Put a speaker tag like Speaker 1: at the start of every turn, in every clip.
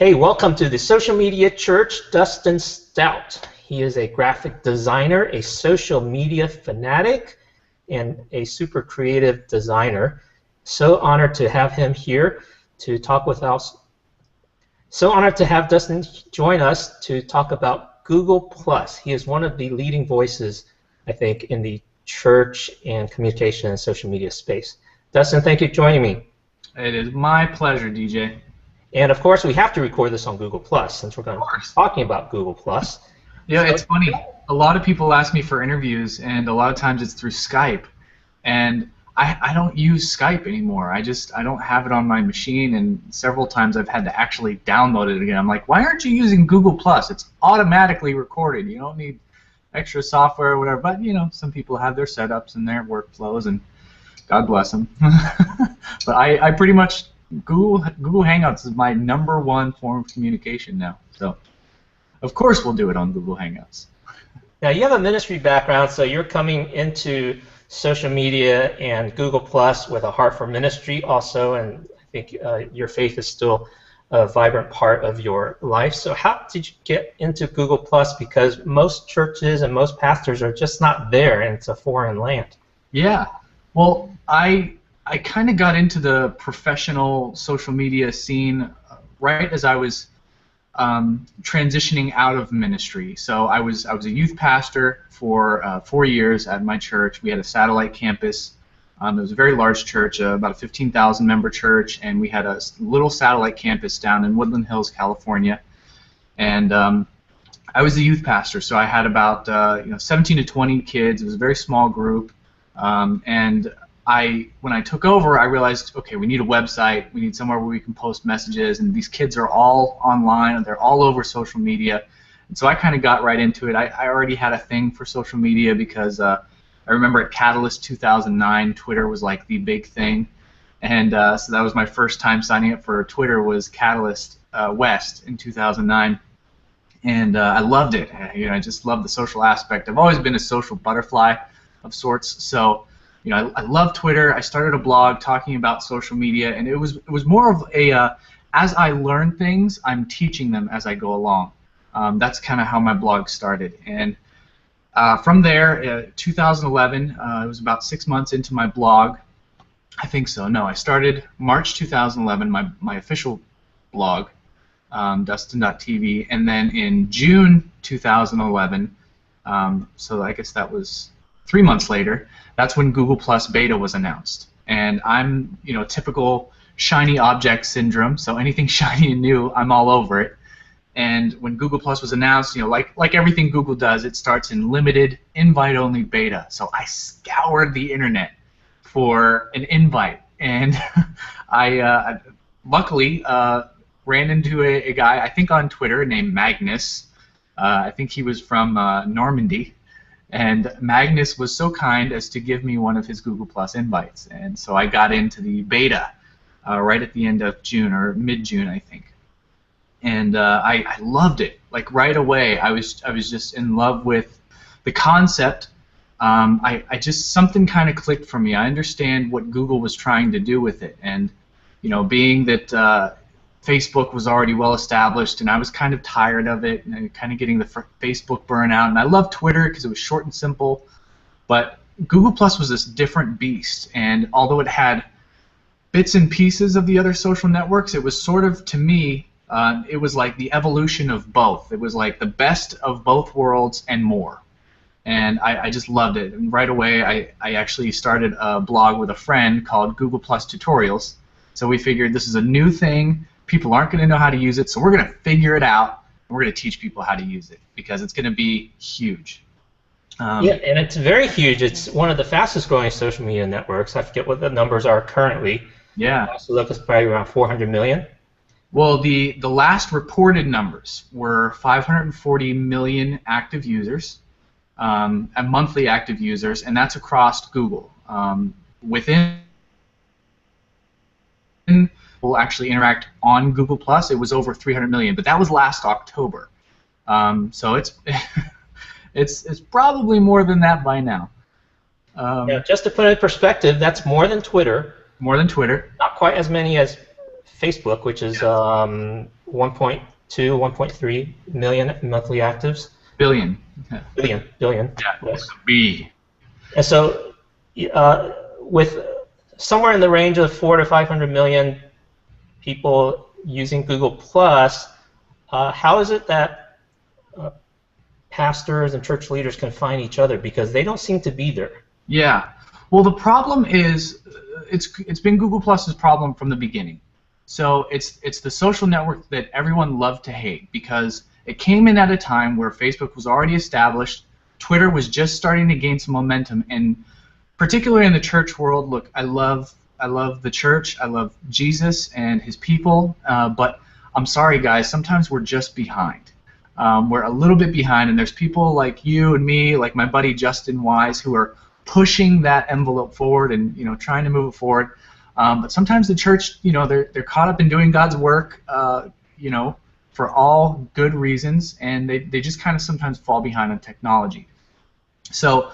Speaker 1: Hey, welcome to the Social Media Church, Dustin Stout. He is a graphic designer, a social media fanatic, and a super creative designer. So honored to have him here to talk with us. So honored to have Dustin join us to talk about Google+. He is one of the leading voices, I think, in the church and communication and social media space. Dustin, thank you for joining me.
Speaker 2: It is my pleasure, DJ.
Speaker 1: And of course, we have to record this on Google+, since we're going to be talking about Google+.
Speaker 2: Yeah, it's funny. A lot of people ask me for interviews, and a lot of times it's through Skype. And I don't use Skype anymore. I don't have it on my machine, and several times I've had to actually download it again. I'm like, why aren't you using Google+? It's automatically recorded. You don't need extra software or whatever. But, you know, some people have their setups and their workflows, and God bless them. But I pretty much... Google Hangouts is my #1 form of communication now. So, of course, we'll do it on Google Hangouts.
Speaker 1: Now, you have a ministry background, so you're coming into social media and Google+ with a heart for ministry also, and I think your faith is still a vibrant part of your life. So how did you get into Google+? Because most churches and most pastors are just not there, and it's a foreign land.
Speaker 2: Yeah. Well, I kind of got into the professional social media scene right as I was transitioning out of ministry. So I was a youth pastor for 4 years at my church. We had a satellite campus. It was a very large church, about a 15,000 member church, and we had a little satellite campus down in Woodland Hills, California. And I was the youth pastor, so I had about 17 to 20 kids. It was a very small group, and when I took over, I realized, okay, we need a website, we need somewhere where we can post messages, and these kids are all online, and they're all over social media, and so I kind of got right into it. I already had a thing for social media because I remember at Catalyst 2009, Twitter was like the big thing, and so that was my first time signing up for Twitter was Catalyst West in 2009, and I loved it. I just loved the social aspect. I've always been a social butterfly of sorts, so I love Twitter. I started a blog talking about social media, and it was more of a as I learn things, I'm teaching them as I go along. That's kind of how my blog started. And from there, 2011, it was about 6 months into my blog. I think so. No, I started March 2011, my official blog, Dustin.tv, and then in June 2011, so I guess that was 3 months later, that's when Google+ Beta was announced. And I'm, typical shiny object syndrome, so anything shiny and new, I'm all over it. And when Google+ was announced, like everything Google does, it starts in limited, invite-only beta. So I scoured the internet for an invite, and I luckily ran into a guy, I think on Twitter, named Magnus. I think he was from Normandy. And Magnus was so kind as to give me one of his Google+ invites, and so I got into the beta right at the end of June or mid-June, I think. And I loved it. Like right away, I was just in love with the concept. I just something kind of clicked for me. I understand what Google was trying to do with it, and being that Facebook was already well established, and I was kind of tired of it, and kind of getting the Facebook burnout. And I loved Twitter because it was short and simple, but Google+ was this different beast. And although it had bits and pieces of the other social networks, it was sort of, to me, it was like the evolution of both. It was like the best of both worlds and more. And I just loved it. And right away, I actually started a blog with a friend called Google+ Tutorials. So we figured this is a new thing. People aren't going to know how to use it, so we're going to figure it out, and we're going to teach people how to use it, because it's going to be huge.
Speaker 1: Yeah, and it's very huge. It's one of the fastest growing social media networks. I forget what the numbers are currently.
Speaker 2: Yeah.
Speaker 1: So look, it's probably around 400 million.
Speaker 2: Well, the last reported numbers were 540 million active users, and monthly active users, and that's across Google. Within will actually interact on Google+, it was over 300 million, but that was last October. So it's it's probably more than that by now.
Speaker 1: Yeah, just to put it in perspective, that's more than Twitter.
Speaker 2: More than Twitter.
Speaker 1: Not quite as many as Facebook, which is 1.2, 1.3 million monthly actives.
Speaker 2: Billion.
Speaker 1: Billion.
Speaker 2: Yeah,
Speaker 1: Yes.
Speaker 2: it's a B.
Speaker 1: And so, with somewhere in the range of 400 to 500 million people using Google Plus, how is it that pastors and church leaders can find each other, because they don't seem to be there?
Speaker 2: Yeah. Well, the problem is it's been Google Plus's problem from the beginning. So it's the social network that everyone loved to hate, because it came in at a time where Facebook was already established, Twitter was just starting to gain some momentum, and particularly in the church world. Look, I love the church, I love Jesus and his people, but I'm sorry guys, sometimes we're just behind. We're a little bit behind, and there's people like you and me, like my buddy Justin Wise, who are pushing that envelope forward and trying to move it forward. But sometimes the church, they're caught up in doing God's work, for all good reasons, and they just kind of sometimes fall behind on technology. So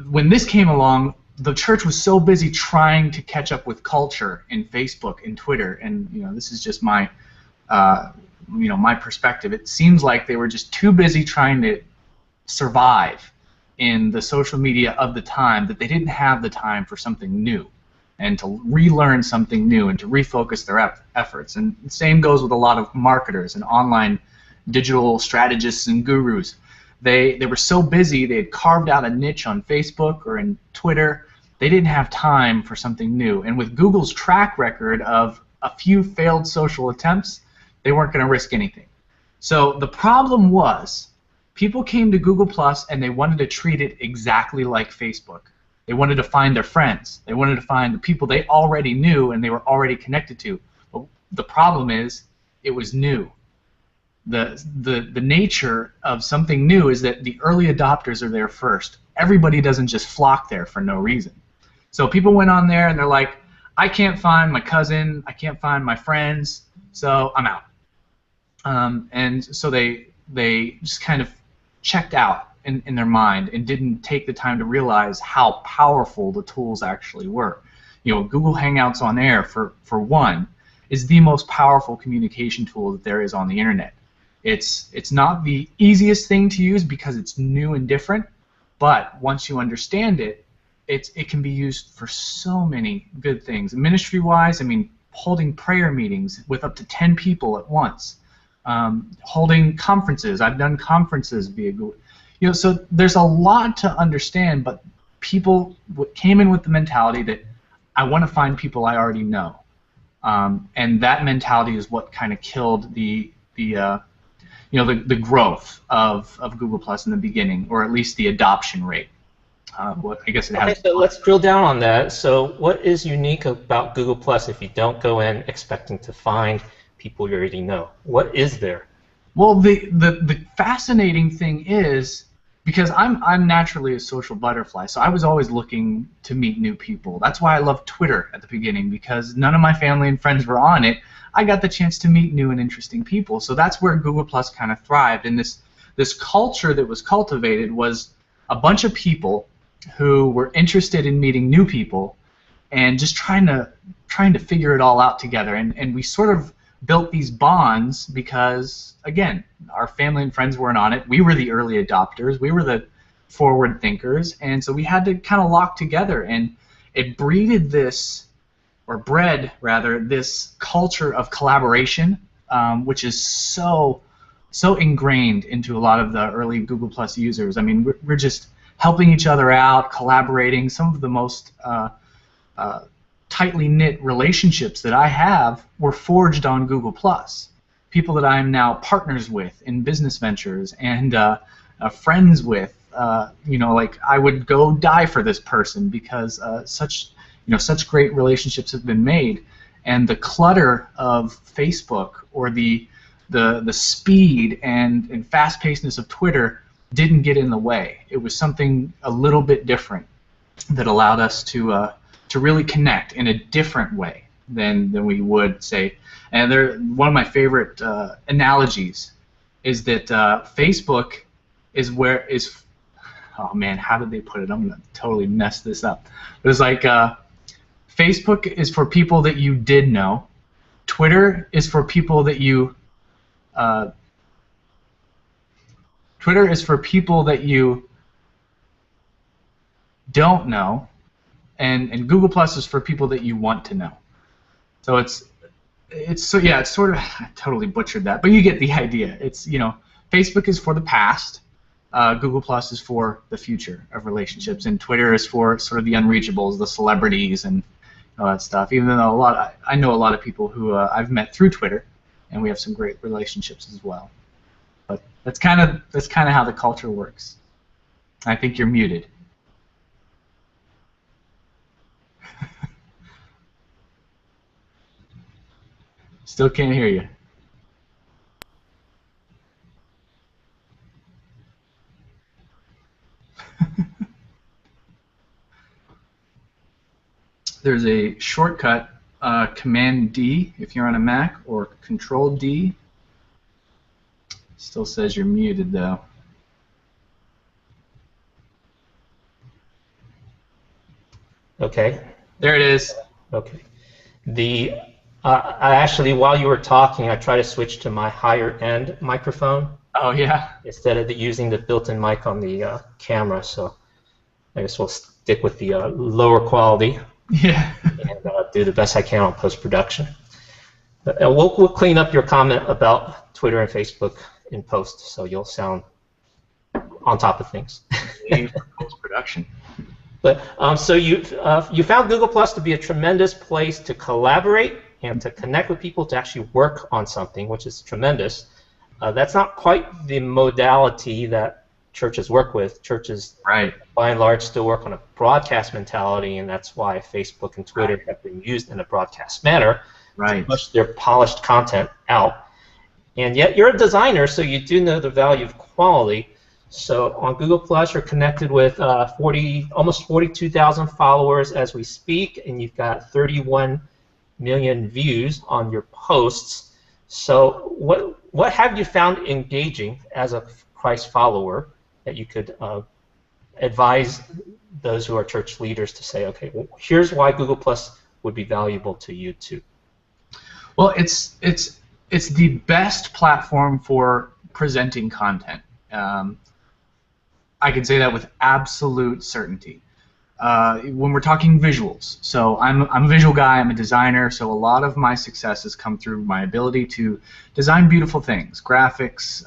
Speaker 2: when this came along, the church was so busy trying to catch up with culture in Facebook and Twitter, and this is just my my perspective. It seems like they were just too busy trying to survive in the social media of the time that they didn't have the time for something new and to relearn something new and to refocus their efforts. And the same goes with a lot of marketers and online digital strategists and gurus. They were so busy, they had carved out a niche on Facebook or in Twitter, they didn't have time for something new. And with Google's track record of a few failed social attempts, they weren't going to risk anything. So the problem was, people came to Google Plus and they wanted to treat it exactly like Facebook. They wanted to find their friends. They wanted to find the people they already knew and they were already connected to. But the problem is, it was new. The nature of something new is that the early adopters are there first. Everybody doesn't just flock there for no reason. So people went on there and they're like, I can't find my cousin, I can't find my friends, so I'm out. And so they just kind of checked out in their mind and didn't take the time to realize how powerful the tools actually were. Google Hangouts on Air, for one, is the most powerful communication tool that there is on the internet. It's not the easiest thing to use because it's new and different, but once you understand it, it can be used for so many good things. Ministry-wise, I mean, holding prayer meetings with up to 10 people at once, holding conferences. I've done conferences via Google. So there's a lot to understand, but people came in with the mentality that I want to find people I already know, and that mentality is what kind of killed the growth of Google Plus in the beginning, or at least the adoption rate. I guess it has.
Speaker 1: Okay, so let's drill down on that. So what is unique about Google Plus if you don't go in expecting to find people you already know? What is there?
Speaker 2: Well, the fascinating thing is, because I'm naturally a social butterfly, so I was always looking to meet new people. That's why I loved Twitter at the beginning, because none of my family and friends were on it. I got the chance to meet new and interesting people. So that's where Google Plus kind of thrived, and this culture that was cultivated was a bunch of people who were interested in meeting new people and just trying to figure it all out together. And we sort of built these bonds because, again, our family and friends weren't on it. We were the early adopters. We were the forward thinkers, and so we had to kind of lock together, and it bred this culture of collaboration, which is so ingrained into a lot of the early Google Plus users. I mean, we're just helping each other out, collaborating. Some of the most tightly knit relationships that I have were forged on Google Plus. People that I am now partners with in business ventures and friends with. Like I would go die for this person because such great relationships have been made, and the clutter of Facebook or the speed and fast-pacedness of Twitter didn't get in the way. It was something a little bit different that allowed us to really connect in a different way than we would say. And one of my favorite analogies is that Facebook is oh man, how did they put it? I'm gonna totally mess this up. It was like Facebook is for people that you did know, Twitter is for people that you Twitter is for people that you don't know, and Google Plus is for people that you want to know. So it's sort of, I totally butchered that, but you get the idea. It's, Facebook is for the past, Google Plus is for the future of relationships, and Twitter is for sort of the unreachables, the celebrities, and all that stuff. Even though I know a lot of people who I've met through Twitter, and we have some great relationships as well. But that's kind of how the culture works. I think you're muted. Still can't hear you. There's a shortcut, Command D if you're on a Mac, or Control D. Still says you're muted though.
Speaker 1: Okay.
Speaker 2: There it is.
Speaker 1: Okay. I actually, while you were talking, I tried to switch to my higher end microphone.
Speaker 2: Oh yeah.
Speaker 1: Instead of using the built-in mic on the camera, so I guess we'll stick with the lower quality.
Speaker 2: Yeah.
Speaker 1: And do the best I can on post-production. But we'll clean up your comment about Twitter and Facebook in post, so you'll sound on top of things.
Speaker 2: Post-production.
Speaker 1: But so you found Google Plus to be a tremendous place to collaborate and to connect with people to actually work on something, which is tremendous. That's not quite the modality that churches work with. Churches,
Speaker 2: right,
Speaker 1: by and large, still work on a broadcast mentality, and that's why Facebook and Twitter have been used in a broadcast manner to push their polished content out. And yet you're a designer, so you do know the value of quality. So on Google Plus, you're connected with almost 42,000 followers as we speak, and you've got 31 million views on your posts. So what have you found engaging as a Christ follower that you could advise those who are church leaders to say, okay, well, here's why Google Plus would be valuable to you too?
Speaker 2: Well, it's the best platform for presenting content. I can say that with absolute certainty. When we're talking visuals, so I'm a visual guy, I'm a designer, so a lot of my success has come through my ability to design beautiful things, graphics,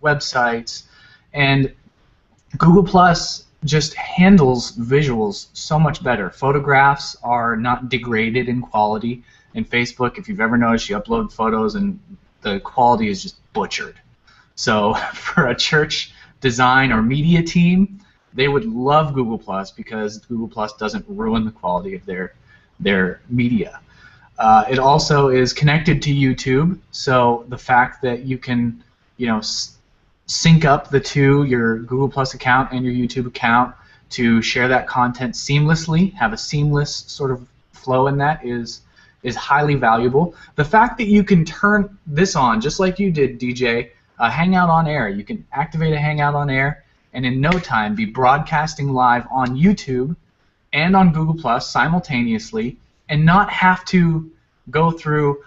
Speaker 2: websites, and Google Plus just handles visuals so much better. Photographs are not degraded in quality. In Facebook, if you've ever noticed, you upload photos and the quality is just butchered. So for a church design or media team, they would love Google Plus because Google Plus doesn't ruin the quality of their media. It also is connected to YouTube, so the fact that you can, sync up the two, your Google Plus account and your YouTube account, to share that content seamlessly, have a seamless sort of flow in that is highly valuable. The fact that you can turn this on, just like you did, DJ, Hangout on Air. You can activate a Hangout on Air and in no time be broadcasting live on YouTube and on Google Plus simultaneously and not have to go through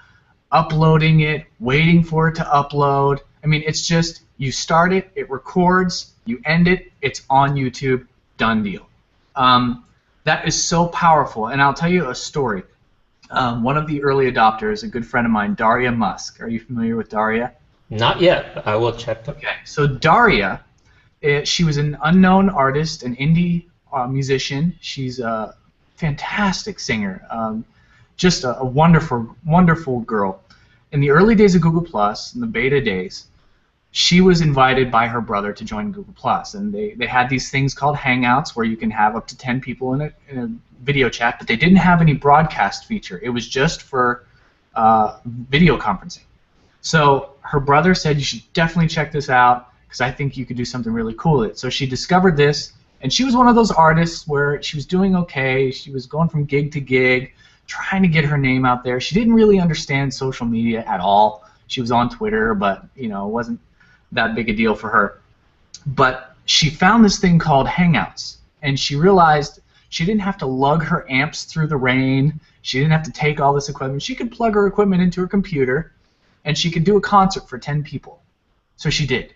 Speaker 2: uploading it, waiting for it to upload. I mean, it's just you start it, it records, you end it, it's on YouTube, done deal. That is so powerful, and I'll tell you a story. One of the early adopters, a good friend of mine, Daria Musk. Are you familiar with Daria?
Speaker 1: Not yet, but I will check them.
Speaker 2: Okay, so Daria, she was an unknown artist, an indie musician. She's a fantastic singer, just a wonderful, wonderful girl. In the early days of Google Plus, in the beta days, she was invited by her brother to join Google Plus, and they had these things called Hangouts where you can have up to 10 people in a video chat, but they didn't have any broadcast feature. It was just for video conferencing. So her brother said, you should definitely check this out because I think you could do something really cool with it. So she discovered this, and she was one of those artists where she was doing okay. She was going from gig to gig, trying to get her name out there. She didn't really understand social media at all. She was on Twitter, but it wasn't that big a deal for her. But she found this thing called Hangouts, and she realized she didn't have to lug her amps through the rain. She didn't have to take all this equipment. She could plug her equipment into her computer, and she could do a concert for 10 people. So she did.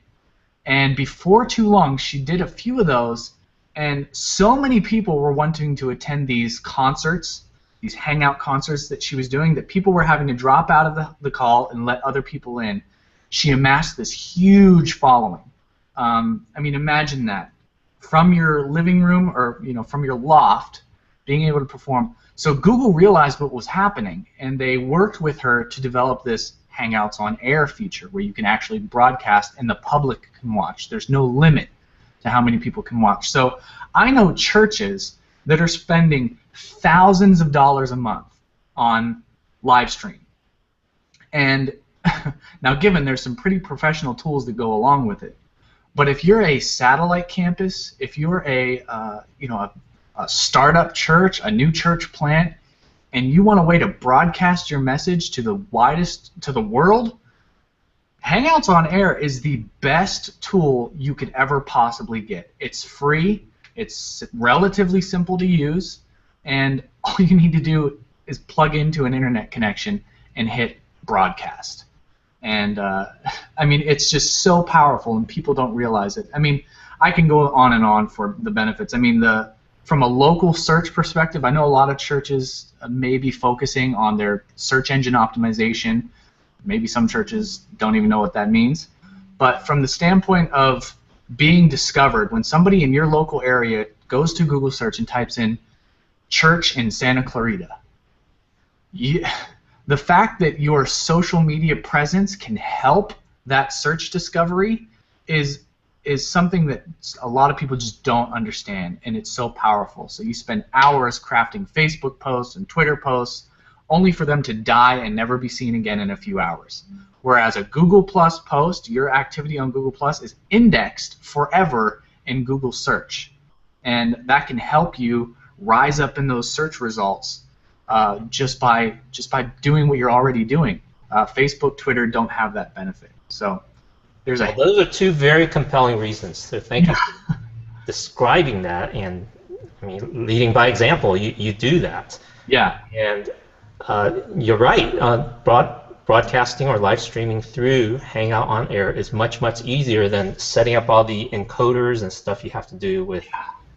Speaker 2: And before too long, she did a few of those, and so many people were wanting to attend these concerts, these hangout concerts that she was doing, that people were having to drop out of the call and let other people in. She amassed this huge following. I mean, imagine that. From your living room or from your loft, being able to perform. So Google realized what was happening, and they worked with her to develop this Hangouts on Air feature where you can actually broadcast and the public can watch. There's no limit to how many people can watch. So I know churches that are spending thousands of dollars a month on live stream. And now given there's some pretty professional tools that go along with it, but if you're a satellite campus, if you're a startup church, a new church plant, and you want a way to broadcast your message to the world, Hangouts on Air is the best tool you could ever possibly get. It's free, it's relatively simple to use, and all you need to do is plug into an internet connection and hit broadcast. And I mean, it's just so powerful, and people don't realize it. I mean, I can go on and on for the benefits. I mean, from a local search perspective, I know a lot of churches may be focusing on their search engine optimization. Maybe some churches don't even know what that means. But from the standpoint of being discovered, when somebody in your local area goes to Google search and types in church in Santa Clarita, the fact that your social media presence can help that search discovery is something that a lot of people just don't understand, and it's so powerful. So you spend hours crafting Facebook posts and Twitter posts only for them to die and never be seen again in a few hours. Whereas a Google Plus post, your activity on Google Plus is indexed forever in Google search, and that can help you rise up in those search results just by doing what you're already doing. Facebook, Twitter don't have that benefit. So those
Speaker 1: are two very compelling reasons. So thank you for describing that, and I mean, leading by example. You do that.
Speaker 2: Yeah.
Speaker 1: And you're right. Broadcasting or live streaming through Hangout on Air is much easier than setting up all the encoders and stuff you have to do with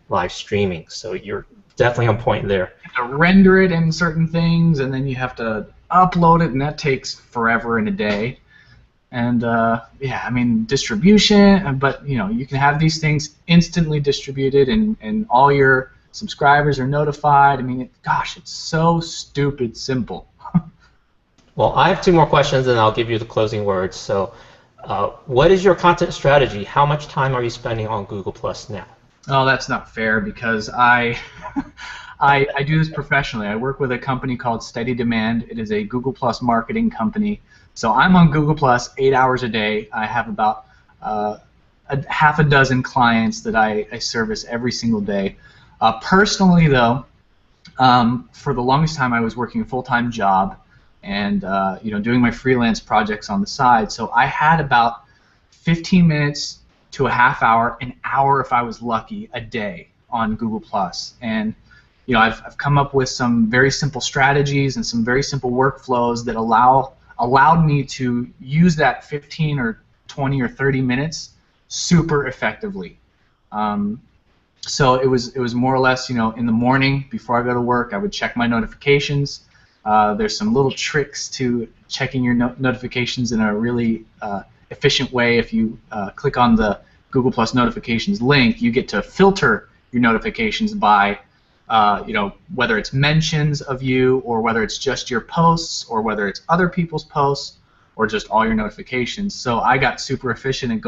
Speaker 1: live streaming. So you're definitely on point there.
Speaker 2: You have to render it in certain things, and then you have to upload it, and that takes forever and a day. And yeah, I mean, distribution, but you can have these things instantly distributed, and all your subscribers are notified. I mean, gosh, it's so stupid simple.
Speaker 1: Well, I have two more questions, and I'll give you the closing words. So, what is your content strategy? How much time are you spending on Google Plus now?
Speaker 2: Oh, that's not fair, because I do this professionally. I work with a company called Steady Demand. It is a Google Plus marketing company. So I'm on Google Plus 8 hours a day. I have about half a dozen clients that I service every single day. Personally, though, for the longest time I was working a full-time job and doing my freelance projects on the side. So I had about 15 minutes to a half hour, an hour if I was lucky, a day on Google Plus. And I've come up with some very simple strategies and some very simple workflows that allowed me to use that 15 or 20 or 30 minutes super effectively. So it was more or less, in the morning before I go to work, I would check my notifications. There's some little tricks to checking your notifications in a really efficient way. If you click on the Google Plus notifications link, you get to filter your notifications by whether it's mentions of you, or whether it's just your posts, or whether it's other people's posts, or just all your notifications. So I got super efficient at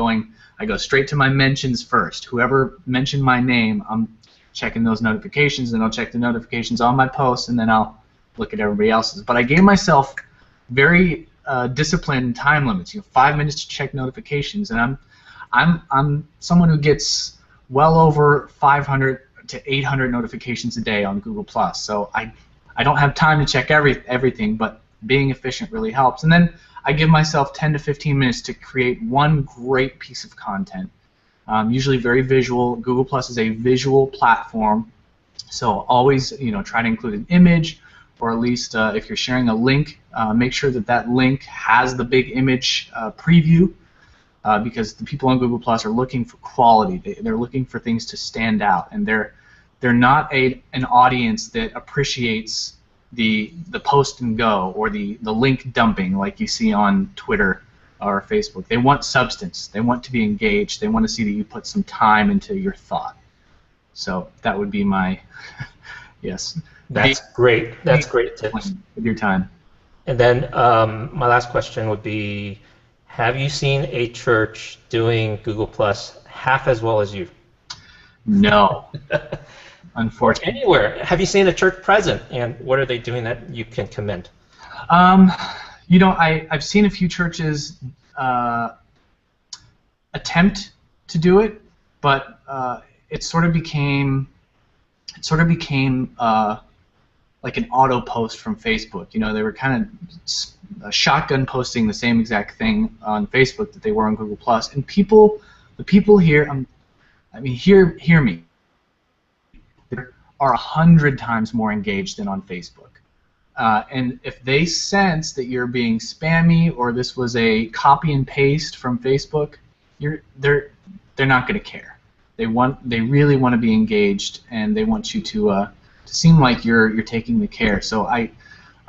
Speaker 2: I go straight to my mentions first. Whoever mentioned my name, I'm checking those notifications, and I'll check the notifications on my posts, and then I'll look at everybody else's. But I gave myself very disciplined time limits. 5 minutes to check notifications, and I'm someone who gets well over 500 to 800 notifications a day on Google Plus. So I don't have time to check everything, but being efficient really helps. And then I give myself 10 to 15 minutes to create one great piece of content, usually very visual. Google Plus is a visual platform, so always try to include an image or at least if you're sharing a link, make sure that that link has the big image preview, because the people on Google Plus are looking for quality. They're looking for things to stand out, and they're not an audience that appreciates the post and go or the link dumping like you see on Twitter or Facebook. They want substance. They want to be engaged. They want to see that you put some time into your thought. So that would be my yes.
Speaker 1: That's great. That's great tips.
Speaker 2: With your time.
Speaker 1: And then my last question would be, have you seen a church doing Google Plus half as well as you?
Speaker 2: No. Unfortunately.
Speaker 1: Anywhere. Have you seen a church present, and what are they doing that you can commend?
Speaker 2: You know, I've seen a few churches attempt to do it, but it sort of became like an auto post from Facebook. You know, they were kind of shotgun posting the same exact thing on Facebook that they were on Google Plus, and the people here, I mean, hear me. They are 100 times more engaged than on Facebook. And if they sense that you're being spammy or this was a copy and paste from Facebook, they're not going to care. They really want to be engaged, and they want you to seem like you're taking the care. So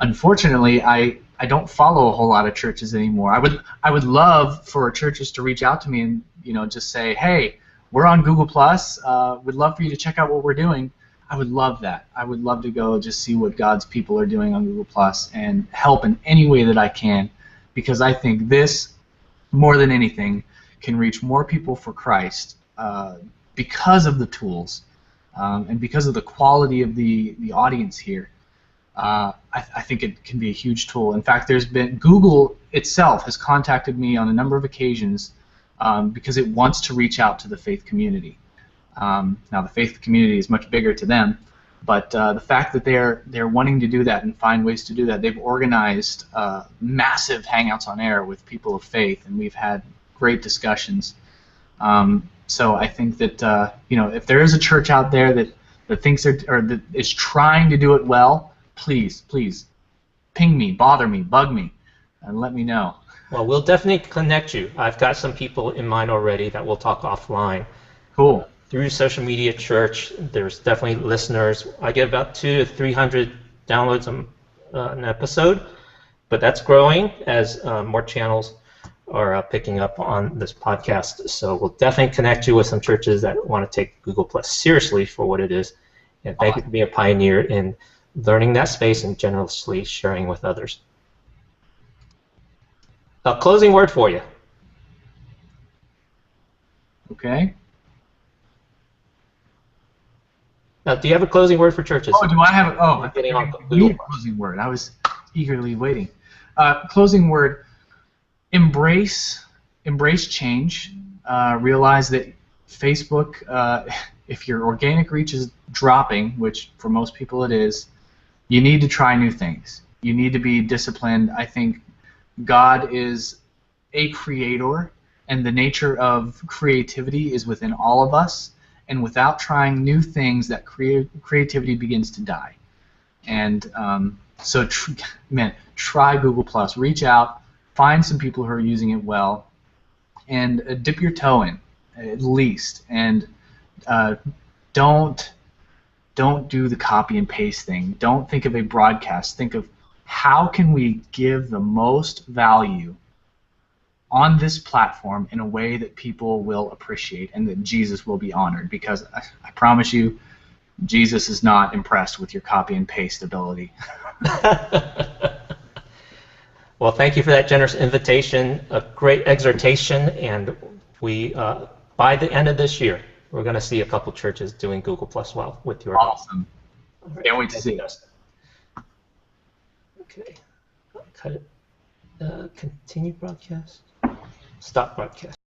Speaker 2: unfortunately I don't follow a whole lot of churches anymore. I would love for churches to reach out to me and, you know, just say, hey, we're on Google Plus. We'd love for you to check out what we're doing. I would love that. I would love to go just see what God's people are doing on Google Plus and help in any way that I can, because I think this, more than anything, can reach more people for Christ because of the tools and because of the quality of the audience here. I think it can be a huge tool. In fact, Google itself has contacted me on a number of occasions because it wants to reach out to the faith community. Now, the faith community is much bigger to them, but the fact that they're wanting to do that and find ways to do that, they've organized massive hangouts on air with people of faith, and we've had great discussions. So I think that you know, if there is a church out there that thinks that is trying to do it well, please ping me, bother me, bug me, and let me know.
Speaker 1: Well, we'll definitely connect you. I've got some people in mind already that we'll talk offline.
Speaker 2: Cool.
Speaker 1: Through Social Media Church, there's definitely listeners. I get about 200 to 300 downloads an episode, but that's growing as more channels are picking up on this podcast. So we'll definitely connect you with some churches that want to take Google Plus seriously for what it is. And thank you for being a pioneer in learning that space and generously sharing with others. A closing word for you.
Speaker 2: Okay.
Speaker 1: Now, do you have a closing word for churches?
Speaker 2: Oh, do I have? Oh,
Speaker 1: I'm getting on
Speaker 2: Google closing word. I was eagerly waiting. Closing word: embrace change. Realize that Facebook, if your organic reach is dropping, which for most people it is, you need to try new things. You need to be disciplined. I think God is a creator, and the nature of creativity is within all of us. And without trying new things, that creativity begins to die. And so, try Google Plus. Reach out, find some people who are using it well, and dip your toe in, at least. And don't do the copy and paste thing. Don't think of a broadcast. Think of how can we give the most value on this platform in a way that people will appreciate and that Jesus will be honored, because I promise you, Jesus is not impressed with your copy and paste ability.
Speaker 1: Well, thank you for that generous invitation, a great exhortation, and we, by the end of this year, we're going to see a couple churches doing Google Plus well with your help.
Speaker 2: Awesome. Right. Can't wait to see it.
Speaker 1: Okay, cut it. Continue broadcast. Stop broadcast.